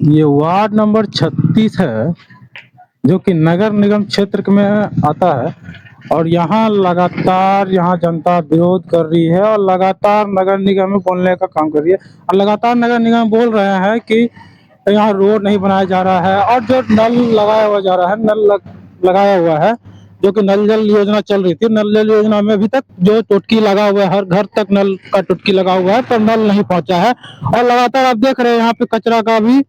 ये ward number 36 है, जो कि नगर निगम क्षेत्र में आता है। और यहाँ लगातार यहाँ जनता विरोध कर रही है और लगातार नगर निगम में बोलने का काम कर रही है। और लगातार नगर निगम बोल रहे हैं कि यहाँ रोड नहीं बनाया जा रहा है। और जो नल लगाया हुआ जा रहा है, लगाया हुआ है, जो कि नल जल योजना चल रही थी, नल जल योजना में अभी तक जो टोटकी लगा हुआ है, हर घर तक नल का टोटकी लगा हुआ है, पर नल नहीं पहुंचा है। और लगातार आप देख रहे हैं यहाँ पे कचरा का भी,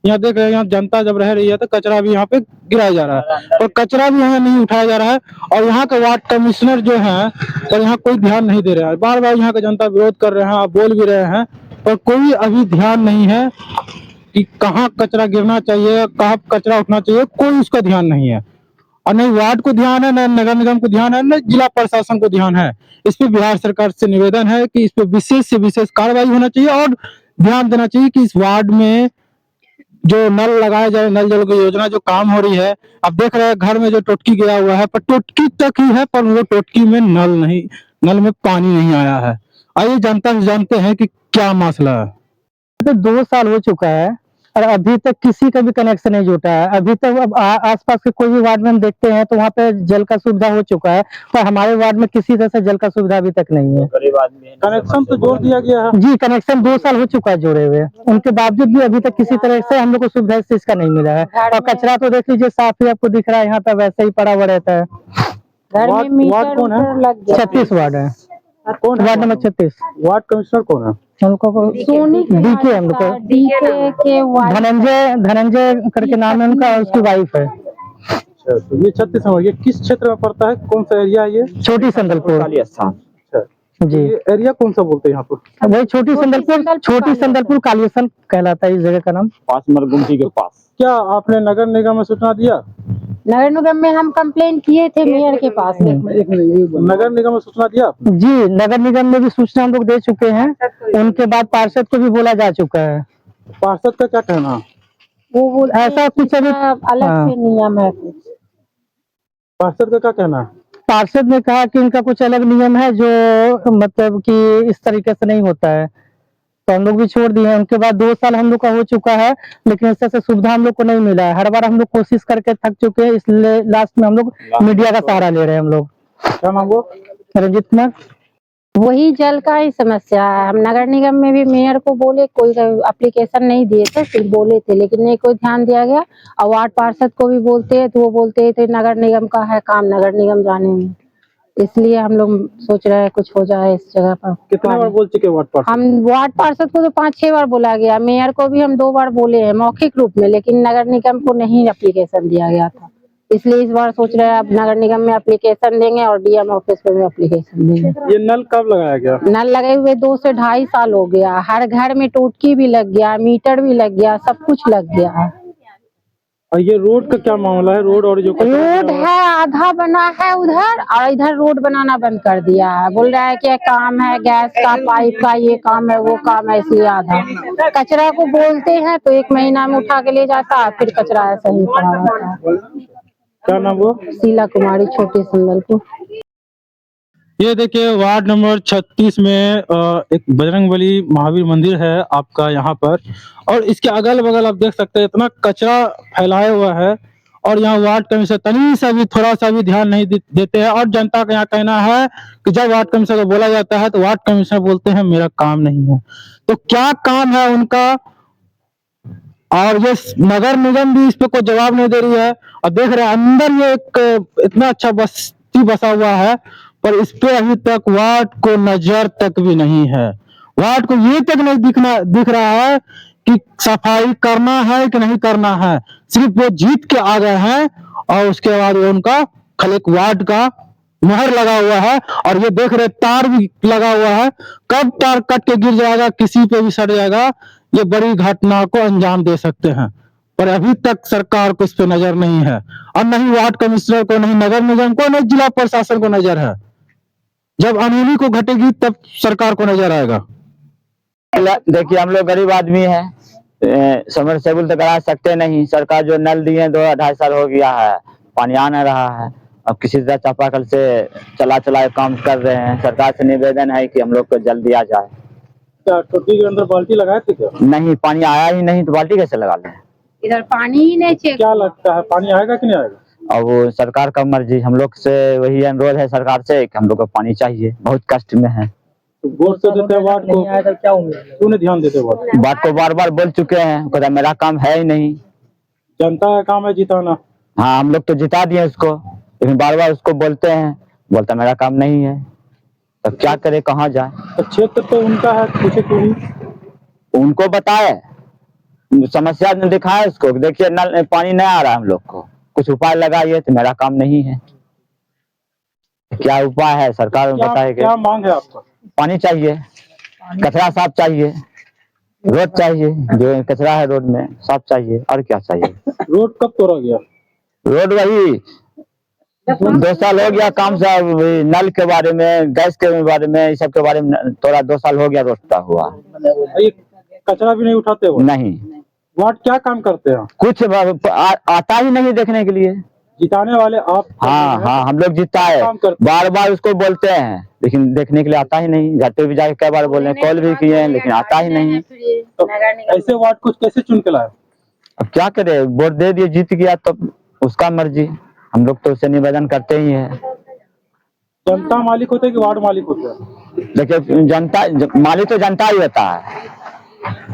यहाँ देख रहे हैं, यहाँ जनता जब रह रही है तो कचरा भी यहाँ पे गिराया जा रहा है, और कचरा भी यहाँ नहीं उठाया जा रहा है। और यहाँ के वार्ड कमिश्नर जो है, तो यहाँ कोई ध्यान नहीं दे रहा है। बार बार यहाँ के जनता विरोध कर रहे हैं, आप बोल भी रहे हैं, पर कोई अभी ध्यान नहीं है कि कहाँ कचरा गिरना चाहिए, कहाँ कचरा उठना चाहिए, कोई उसका ध्यान नहीं है। और नहीं वार्ड को ध्यान है, न नगर निगम को ध्यान है, न जिला प्रशासन को ध्यान है। इस पे बिहार सरकार से निवेदन है कि इस पे विशेष से विशेष कार्रवाई होना चाहिए और ध्यान देना चाहिए कि इस वार्ड में जो नल लगाया जाए, नल जल की योजना जो काम हो रही है। आप देख रहे हैं घर में जो टोटकी गया हुआ है, पर टोटकी तक ही है, पर वो टोटकी में नल नहीं, नल में पानी नहीं आया है। आइए जनता से जानते हैं कि क्या मसला है। तो 2 साल हो चुका है और अभी तक किसी का भी कनेक्शन नहीं जुटा है। अभी तक अब आसपास के कोई भी वार्ड में हम देखते हैं तो वहाँ पे जल का सुविधा हो चुका है, पर हमारे वार्ड में किसी तरह से जल का सुविधा अभी तक नहीं है। कनेक्शन तो जोड़ दिया गया है जी, कनेक्शन 2 साल हो चुका है जोड़े हुए, उनके बावजूद भी अभी तक किसी तरह से हम लोग को सुविधा इस चीज का नहीं मिला है। और कचरा तो देख लीजिए साफ ही आपको दिख रहा है, यहाँ पे वैसे ही पड़ा हुआ रहता है। वार्ड कौन है? 36 वार्ड है, वार्ड नंबर 36। वार्ड कमिश्नर कौन है? उनको डीके, हम लोग को धनंजय करके नाम है उनका, और उसकी वाइफ है। अच्छा, तो ये 36 नंबर, ये किस क्षेत्र में पड़ता है, कौन सा एरिया है ये? छोटी संदलपुर जी। ये एरिया कौन सा बोलते हैं यहाँ पर? वही छोटी संदलपुर कालियासन कहलाता है इस जगह का नाम। 5 नंबर गुमटी के पास। क्या आपने नगर निगम में सूचना दिया? नगर निगम में हम कंप्लेन किए थे मेयर के पास। नगर निगम में सूचना दिया आपने? जी, नगर निगम में भी सूचना हम लोग दे चुके हैं, उनके बाद पार्षद को भी बोला जा चुका है। पार्षद का क्या कहना? वो ऐसा कुछ अभी अलग से नियम है कुछ। पार्षद का क्या कहना है? पार्षद ने कहा कि इनका कुछ अलग नियम है जो मतलब कि इस तरीके से नहीं होता है, तो हम लोग भी छोड़ दिए हैं। उनके बाद 2 साल हम लोग का हो चुका है, लेकिन इससे से सुविधा हम लोग को नहीं मिला है। हर बार हम लोग कोशिश करके थक चुके हैं, इसलिए लास्ट में हम लोग मीडिया का सहारा ले रहे हैं हम लोग। क्या नाम वो? रंजीत कुमार। वही जल का ही समस्या है। हम नगर निगम में भी मेयर को बोले, कोई एप्लीकेशन नहीं दिए थे, सिर्फ बोले थे, लेकिन नहीं कोई ध्यान दिया गया। और वार्ड पार्षद को भी बोलते हैं तो वो बोलते थे नगर निगम का है काम, नगर निगम जाने में। इसलिए हम लोग सोच रहे हैं कुछ हो जाए इस जगह पर। कितने बार बोल चुके वार्ड पार्षद? हम वार्ड पार्षद को तो 5-6 बार बोला गया, मेयर को भी हम 2 बार बोले हैं मौखिक रूप में, लेकिन नगर निगम को नहीं एप्लीकेशन दिया गया था। इसलिए इस बार सोच रहे हैं अब नगर निगम में एप्लीकेशन देंगे और डीएम ऑफिस पे भी एप्लीकेशन देंगे। ये नल कब लगाया गया? नल लगे हुए 2 से 2.5 साल हो गया। हर घर में टोटकी भी लग गया, मीटर भी लग गया, सब कुछ लग गया। और ये रोड का क्या मामला है? रोड और जो रोड है आधा बना है उधर, और इधर रोड बनाना बंद कर दिया है। बोल रहा है कि काम है गैस का, पाइप का, ये काम है वो काम है, इसलिए आधा। कचरा को बोलते हैं तो 1 महीना में उठा के ले जाता है, फिर कचरा ऐसा ही पड़ा रहता है। क्या नाम वो? शीला कुमारी, छोटी संदलपुर। ये देखिए वार्ड नंबर 36 में एक बजरंगबली महावीर मंदिर है आपका यहाँ पर, और इसके अगल बगल आप देख सकते हैं इतना कचरा फैलाया हुआ है। और यहाँ वार्ड कमिश्नर तनी सा भी, थोड़ा सा भी ध्यान नहीं देते हैं। और जनता का यहाँ कहना है कि जब वार्ड कमिश्नर को बोला जाता है तो वार्ड कमिश्नर बोलते हैं मेरा काम नहीं है। तो क्या काम है उनका? और ये नगर निगम भी इस पे कोई जवाब नहीं दे रही है। और देख रहे हैं अंदर ये एक इतना अच्छा बस्ती बसा हुआ है, पर इस पे अभी तक वार्ड को नजर तक भी नहीं है। वार्ड को ये तक नहीं दिख रहा है कि सफाई करना है कि नहीं करना है। सिर्फ वो जीत के आ गए हैं और उसके बाद उनका खाली एक वार्ड का मोहर लगा हुआ है। और ये देख रहे तार भी लगा हुआ है, कब तार कट के गिर जाएगा, किसी पे भी सड़ जाएगा, ये बड़ी घटना को अंजाम दे सकते हैं। पर अभी तक सरकार को इस पे नजर नहीं है, और नहीं वार्ड कमिश्नर को, नहीं नगर निगम को, नहीं जिला प्रशासन को नजर है। जब अनहोनी को घटेगी तब सरकार को नजर आएगा। देखिए हम लोग गरीब आदमी है, समरसेबुल तो करा सकते नहीं। सरकार जो नल दिए 2-2.5 साल हो गया है, पानी आ नहीं रहा है। अब किसी तरह चापाकल से चला काम कर रहे हैं। सरकार से निवेदन है कि हम लोग को जल्दी आ जाए। क्या टोटी के अंदर बाल्टी लगाए थे क्या? नहीं, पानी आया ही नहीं तो बाल्टी कैसे लगा लें? इधर पानी ही नहीं चेक। क्या लगता है पानी आएगा कि नहीं आएगा? और वो सरकार का मर्जी, हम लोग से वही अनुरोध है सरकार से कि हम लोग को पानी चाहिए, बहुत कष्ट में है। तो वोट तो देते हैं वार्ड को, क्या उम्मीद है? क्यों नहीं ध्यान देते वार्ड? बात को बार बार बोल चुके हैं, कहता मेरा काम है ही नहीं। जनता का काम है जिताना। हाँ, हम लोग तो जिता दिए उसको, लेकिन बार बार उसको बोलते हैं, बोलता मेरा काम नहीं है। तो क्या करे, कहाँ जाए? तो क्षेत्र तो उनका है, पूछे क्यों नहीं? उनको बताए, समस्या दिखाए उसको, देखिए नल पानी नहीं आ रहा, हम लोग को कुछ उपाय लगाइए। तो मेरा काम नहीं है। क्या उपाय है सरकार क्या बताएगा? क्या मांग है आपका? पानी चाहिए, कचरा साफ चाहिए, रोड चाहिए, जो कचरा है रोड में साफ चाहिए, और क्या चाहिए? रोड कब तोड़ा गया? रोड वही 2 साल हो गया काम से, नल के बारे में, गैस के बारे में, इस सब के बारे में थोड़ा 2 साल हो गया रोकता हुआ। ये कचरा भी नहीं उठाते हो? नहीं, वार्ड क्या काम करते हैं? कुछ आता ही नहीं देखने के लिए। जिताने वाले आप? हाँ हाँ, हम लोग जीता है, काम करते बार बार उसको बोलते हैं, लेकिन देखने के लिए आता ही नहीं। घर पे भी जाके कई बार बोले, कॉल भी किए हैं, लेकिन आता ही नहीं। तो ऐसे वार्ड को कैसे चुन के लाए? अब क्या करे, वोट दे दिए, जीत गया तो उसका मर्जी, हम लोग तो उससे निवेदन करते ही हैं। जनता मालिक होते हैं कि वार्ड मालिक होते हैं? देखिए, जनता मालिक तो जनता ही होता है,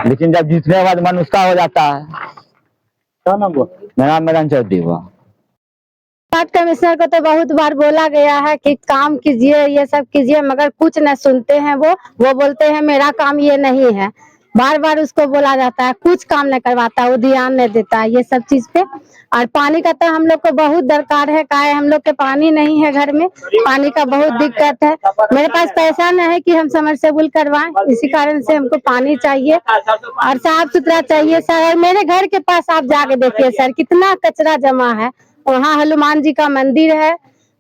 लेकिन जब जीतने के बाद मन उसका हो जाता है। क्या नाम हुआ? मेरा नाम मदन चौधरी हुआ। वार्ड कमिश्नर को तो बहुत बार बोला गया है कि काम कीजिए, ये सब कीजिए, मगर कुछ न सुनते हैं। वो बोलते हैं मेरा काम ये नहीं है। बार बार उसको बोला जाता है, कुछ काम नहीं करवाता, वो ध्यान नहीं देता है ये सब चीज पे। और पानी का तो हम लोग को बहुत दरकार है, काहे हम लोग के पानी नहीं है, घर में पानी का बहुत दिक्कत है। मेरे पास पैसा नहीं है कि हम समरसेबुल करवाएं, इसी कारण से हमको पानी चाहिए और साफ सुथरा चाहिए सर। और मेरे घर के पास आप जाके देखिए सर, कितना कचरा जमा है। वहाँ हनुमान जी का मंदिर है,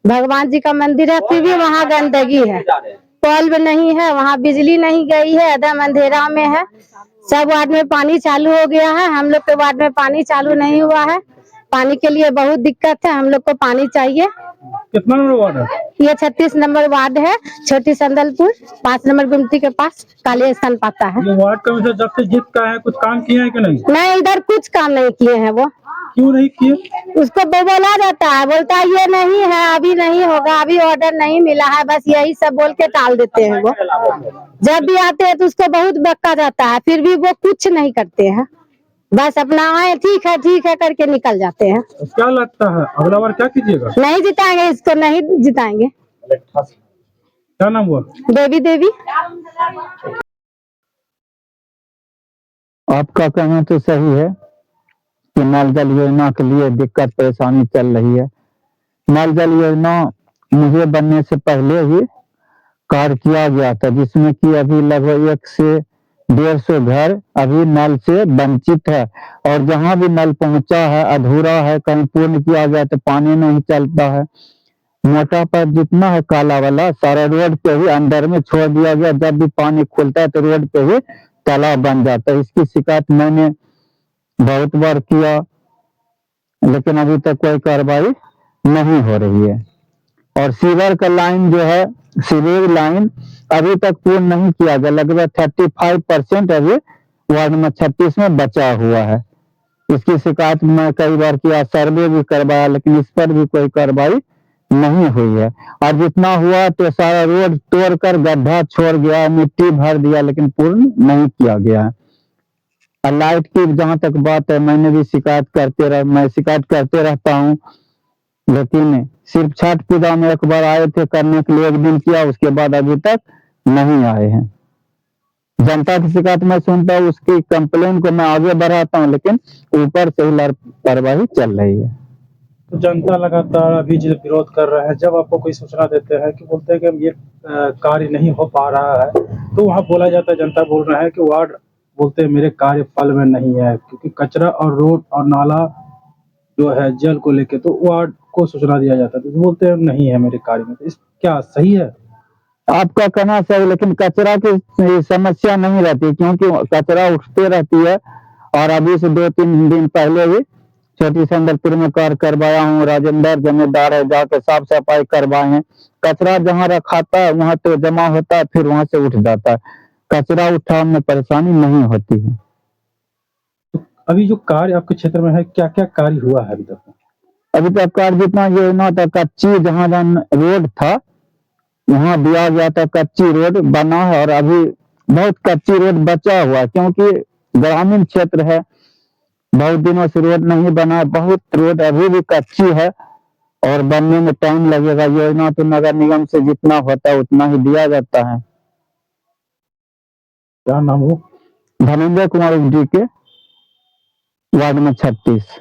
भगवान जी का मंदिर है, फिर भी वहाँ गंदगी है। बल्ब नहीं है, वहाँ बिजली नहीं गई है, एकदम अंधेरा में है। सब वार्ड में पानी चालू हो गया है, हम लोग के वार्ड में पानी चालू नहीं हुआ है। पानी के लिए बहुत दिक्कत है, हम लोग को पानी चाहिए। कितना नंबर वार्ड है? ये 36 नंबर वार्ड है, छोटी संदलपुर, 5 नंबर गुमती के पास काली स्थान पाता है। ये वार्ड कमिश्नर जब से जीत का है, कुछ काम किए हैं कि नहीं? नहीं, इधर कुछ काम नहीं किए हैं वो। क्यों नहीं किए? उसको बोला जाता है, बोलता है ये नहीं है, अभी नहीं होगा, अभी ऑर्डर नहीं मिला है, बस यही सब बोल के टाल देते हैं। वो जब भी आते हैं तो उसको बहुत बक्का जाता है, फिर भी वो कुछ नहीं करते हैं, बस अपना आए ठीक है करके निकल जाते हैं। तो क्या लगता है अगला बार क्या कीजिएगा? नहीं जिताएंगे इसको, नहीं जिताएंगे। क्या नाम हुआ? देवी। आपका कहना तो सही है कि नल जल योजना के लिए दिक्कत परेशानी चल रही है। नल जल योजना मुझे बनने से पहले ही कार्य किया गया था, जिसमें कि अभी लगभग 100 से 150 घर अभी नल से वंचित है, और जहां भी नल पहुंचा है अधूरा है, कहीं पूर्ण किया गया तो पानी नहीं चलता है। मोटा पर जितना है काला वाला सारा रोड पे ही अंदर में छोड़ दिया गया, जब भी पानी खुलता है तो रोड पे ही तालाब बन जाता है। इसकी शिकायत मैंने बहुत बार किया, लेकिन अभी तक कोई कार्रवाई नहीं हो रही है। और सीवर का लाइन जो है, सीवेज लाइन अभी तक पूर्ण नहीं किया गया, लगभग 35% अभी वार्ड नंबर 36 में बचा हुआ है। इसकी शिकायत मैं कई बार किया, सर्वे भी करवाया, लेकिन इस पर भी कोई कार्रवाई नहीं हुई है। और जितना हुआ तो सारा रोड तोड़कर गड्ढा छोड़ गया, मिट्टी भर दिया, लेकिन पूर्ण नहीं किया गया है। और लाइट की जहां तक बात है, मैंने भी मैं शिकायत करते रहता हूँ, लेकिन सिर्फ छठ पूजा में एक बार आए थे करने के लिए, 1 दिन किया, उसके बाद अभी तक नहीं आए हैं। जनता की शिकायत मैं सुनता हूँ, उसकी कंप्लेन को मैं आगे बढ़ाता हूँ, लेकिन ऊपर से ही लापरवाही चल रही है। तो जनता लगातार अभी जो विरोध कर रहे हैं, जब आपको कोई सूचना देते हैं कि बोलते हैं कि ये कार्य नहीं हो पा रहा है, तो वहाँ बोला जाता है, जनता बोल रहा है कि वार्ड बोलते हैं मेरे कार्य फल में नहीं है, क्योंकि कचरा और रोड और नाला जो है जल को लेके, तो वार्ड को सूचना दिया जाता है, तो बोलते हैं नहीं है मेरे कार्य में। तो इस क्या सही है? आपका कहना सही, लेकिन कचरा की समस्या नहीं रहती, क्योंकि कचरा उठते रहती है। और अभी से 2-3 दिन पहले भी छोटी संदलपुर में कार्य करवाया हूँ, राजेंद्र जमींदार है, जाके साफ सफाई करवाए हैं। कचरा जहाँ रखाता है वहाँ तो जमा होता है, फिर वहां से उठ जाता है। कचरा उठाने में परेशानी नहीं होती है। अभी जो कार्य आपके क्षेत्र में है, क्या क्या कार्य हुआ है अभी तक? अभी तक कार्य जितना योजना था, कच्ची जहाँ रोड था वहाँ दिया गया था, कच्ची रोड बना है और अभी बहुत कच्ची रोड बचा हुआ है, क्योंकि ग्रामीण क्षेत्र है, बहुत दिनों से रोड नहीं बना है, बहुत रोड अभी भी कच्ची है और बनने में टाइम लगेगा। योजना तो नगर निगम से जितना होता है उतना ही दिया जाता है। क्या नाम हो? धनंजय कुमार जी के वार्ड में 36।